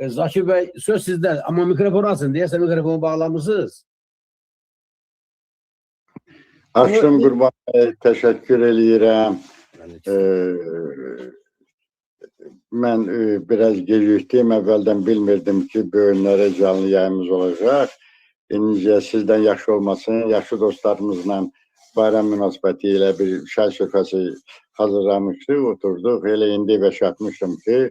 Zakir Bey söz sizdə. Amma mikrofon açın. Deyəsən mikrofonu bağlamışsınız. Açdım Qurban Bəy, təşəkkür eləyirəm. Mən biraz gecikdim. Əvvəldən bilmirdim ki, bu önlərə canlı yayımız olacaq. İncə sizdən yaşı olmasın, yaşlı dostlarımızla bayram münasibəti ilə bir çay söhbəsi hazırlamışdıq, oturduq. Elə indi bəş atmışdım ki,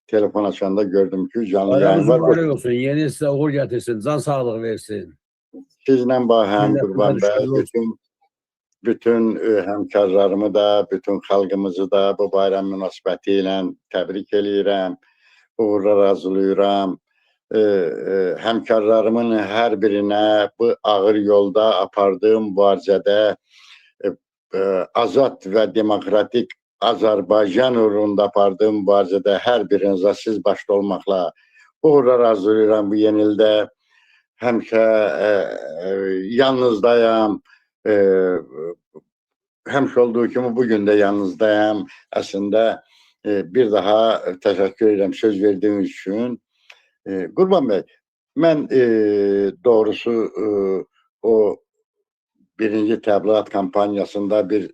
telefon açanda gördüm ki, canlı yayın var. Bayramınız olsun, yeni sizə uğur gətirsin, can sağlığı versin. Sizlə bahəm Qurban Bəy, bütün həmkarlarımı da, bütün xalqımızı da bu bayram münasibəti ilə təbrik eləyirəm, uğurlar arzulayıram. Həmkarlarımın hər birinə bu ağır yolda apardığım mübarizədə azad və demokratik Azərbaycan uğrunda apardığım mübarizədə hər birinizə siz başda olmaqla uğurlar arzulayıram bu yeni ildə. Həmişə yalnızdayam, həmişə olduğu kimi bugün də yalnızdayam. Əslində bir daha təşəkkür edirəm söz verdiyiniz üçün. Qurban Bəy, mən doğrusu o birinci təbliğat kampaniyasında bir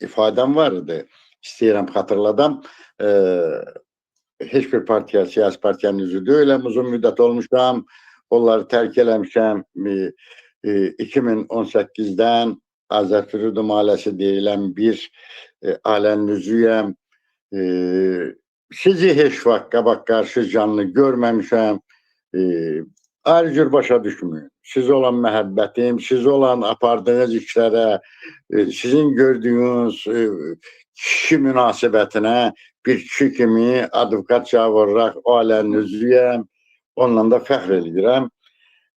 ifadəm vardı. İstəyirəm xatırladam. Heç bir partiya, siyasi partiyanın üzvü deyiləm, uzun müddət olmuşam. Onları tərk eləmişəm. 2018-dən Azərfürüdüm ailəsi deyilən bir ailənin üzvüyəm. Sizi heç vaxt qabaq qarşı canlı görməmişəm. Ayrı cür başa düşmüyorum. Siz olan məhəbbətim, siz olan apardığınız işlərə, sizin gördüyünüz kişi münasibətinə bir kişi kimi advokat çağıraraq o ailənin üzvüyəm. Onunla da fəxr edirəm.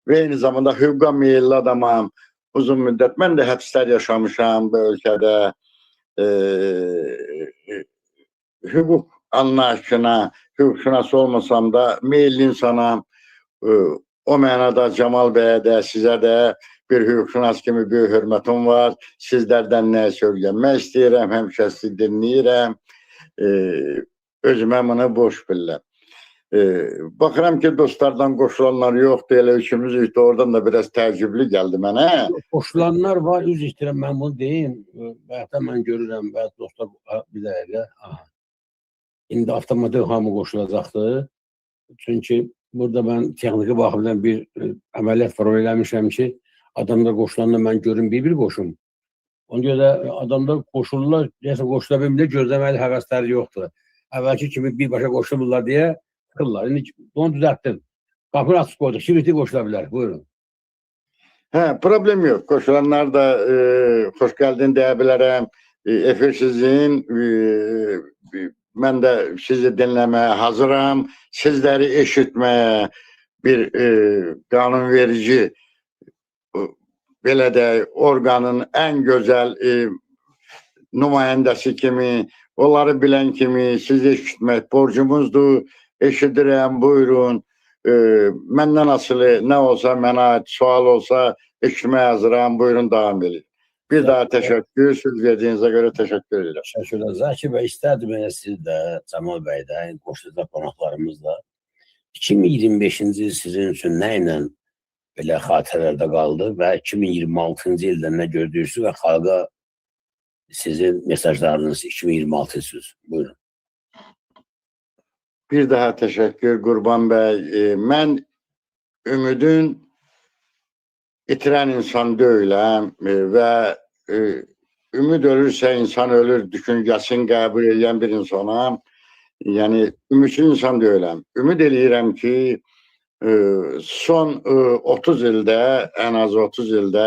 Və eyni zamanda hüquqa meyilli adamam. Uzun müddət mən də həbslər yaşamışam bu ölkədə. Hüquq anlayışına, hüquqşünas olmasam da meyilli insanam. O mənada Camal bəyə də, sizə də bir hüquqşünas kimi böyük hörmətim var. Sizlərdən nəsə öyrənmək istəyirəm, həmişə sizi dinləyirəm. Özümə bunu boş bilirəm. Baxıram ki, dostlardan qoşulanlar yoxdur, elə üçümüz oradan da biraz təəccüblü gəldi mənə. Qoşulanlar var, üz iştirəm, mən bunu deyim. Bəyətən mən görürəm, bəyət dostlar bir dəqiqə. İndi avtomatik hamı qoşulacaqdır. Çünki burada mən texniki baxımdan bir əməliyyat var, eləmişəm ki, adamlar qoşulanlar mən görüm, bir qoşum. Ona görə adamlar qoşulurlar, deyəsən qoşula bilmirlər, gözləməli həvəsləri yoxdur. Əvvəlki kimi birbaşa qoşulurlar deyə sıxırlar. İndi onu düzəltdim. Qapını açıq qoyduk, şiriti qoşula bilər, buyurun. Hə, problem yox. Qoşulanlar da xoş gəldin deyə bilərəm. Efir sizin, mən də sizi dinləməyə hazıram. Sizləri eşitməyə bir qanunverici, belə deyək, orqanın ən gözəl nümayəndəsi kimi, onları bilən kimi sizi eşitmək borcumuzdur. Eşidirəm, buyurun. Məndən asılı nə olsa, mənə ait sual olsa eşitməyə hazıram, buyurun davam edin. Bir daha təşəkkür, söz verdiyinizə görə təşəkkür edirəm. Təşəkkürlər. Zakir bəy, istərdim siz də, Camal bəy də, qoşulacaq qonaqlarımızla 2025-ci il sizin üçün nə ilə belə xatirələrdə qaldı və 2026-cı ildə nə gördüyürsünüz və xalqa sizin mesajlarınız 2026-cı il. Buyurun. Bir daha təşəkkür Qurban bəy. Mən ümidin itirən insan deyiləm və ümid ölürsə insan ölür düşüncəsini qəbul edən bir insanam. Yəni, ümidsiz insan deyiləm. Ümid eləyirəm ki, son 30 ildə, ən az 30 ildə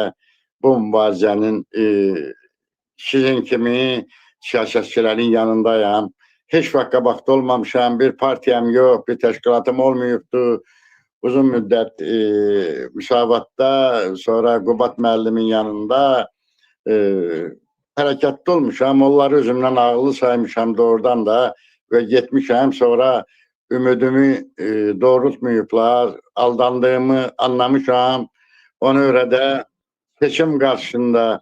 bu mübarizənin sizin kimi siyasətçilərin yanındayam. Heç vaxt qabaqda olmamışam, bir partiyam yox, bir təşkilatım olmayıbdır. Uzun müddət müsavatda, sonra Qubat müəllimin yanında hərəkətdə olmuşam. Onları özümdən ağıllı saymışam doğrudan da və getmişəm. Sonra ümidimi doğrultmayıblar, aldandığımı anlamışam. Ona görə də seçim qarşısında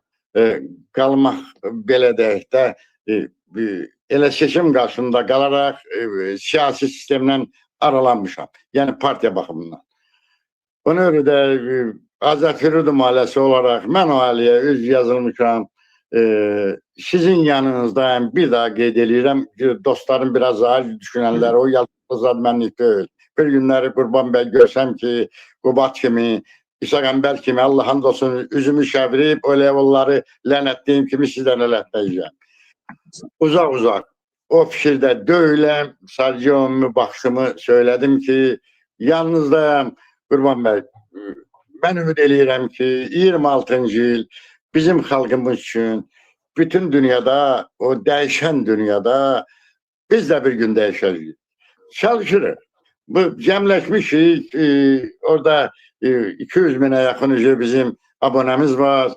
qalmaq belə deyək də, elə seçim qarşısında qalaraq siyasi sistemdən aralanmışam. Yəni partiya baxımından. Ona görə də Azad Firudum ailəsi olaraq mən o ailəyə üz yazılmışam. Sizin yanınızdayım. Bir daha qeyd edirəm. Dostlarım biraz daha düşünənlər o yalnız admənlik deyil. Bir günləri Qurban bəy görsəm ki, Qubat kimi, İsa Qəmbər kimi Allah'ın olsun üzümü çevirip öyle onları lənətləyim kimi sizdən lənətləyəcəm. Uzaq o fikirdə deyiləm. Sadəcə o baxışımı söyledim ki, yalnızdayım. Qurban bəy, mən ümid eləyirəm ki, 26-cı il bizim xalqımız üçün bütün dünyada, o dəyişən dünyada biz də bir gün dəyişəcəyik. Çalışırıq. Bu cəmləşmişik. Orada 200 minə yaxın bizim abonemiz var.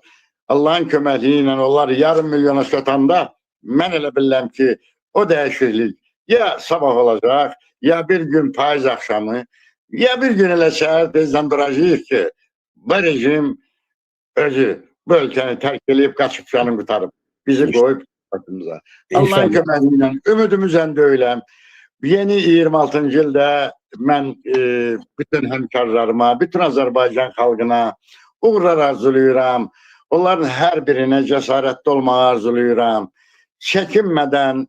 Allah'ın köməkliyi ilə onlar yarım milyona çatanda mən elə bilirəm ki, o dəyişiklik ya sabah olacaq, ya bir gün payız axşamı, ya bir gün elə səhər tezdən duracağıq ki, bu rejim özü bu ölkəni tərk edib qaçıb canını qurtarıb. Bizi qoyub başımıza. Allah'ın köməkliyi ilə ümidimizdən deyiləm. Yeni 26-cı ildə mən bütün həmkarlarıma, bütün Azərbaycan xalqına uğurlar arzulayıram. Onların hər birinə cəsarətli olmağı arzulayıram. Çəkinmədən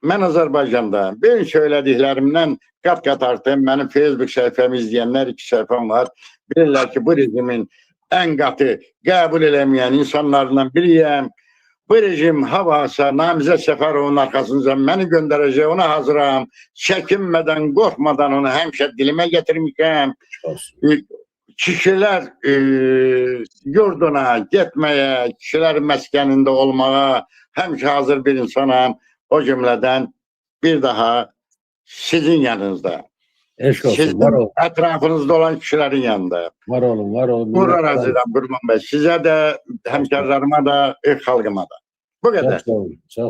mən Azərbaycanda benim söylədiklərimdən qat-qat artım. Mənim Facebook səhifəmi izləyənlər 2 səhifəm var. Bilirlər ki, bu rejimin ən qatı qəbul eləməyən insanlarından biriyəm. Bu rejim havasa Namizəd Səfərovun arxasınca məni göndərəcək, ona hazıram. Çəkinmədən, qorxmadan onu həmişə dilimə gətirmişəm. Kişilər yurduna getməyə, kişilər məskənində olmağa həmişə hazır bir insanam. O cümlədən bir daha sizin yanınızda. Eşq olsun, Sizin var olun. ətrafınızda olan kişilərin yanında. Var olun, var olun. Uğurlar arzulayıram Qurban bəy. Sizə də, həmkarlarıma da, xalqıma da. Bu qədər. Çox sağ olun. Çox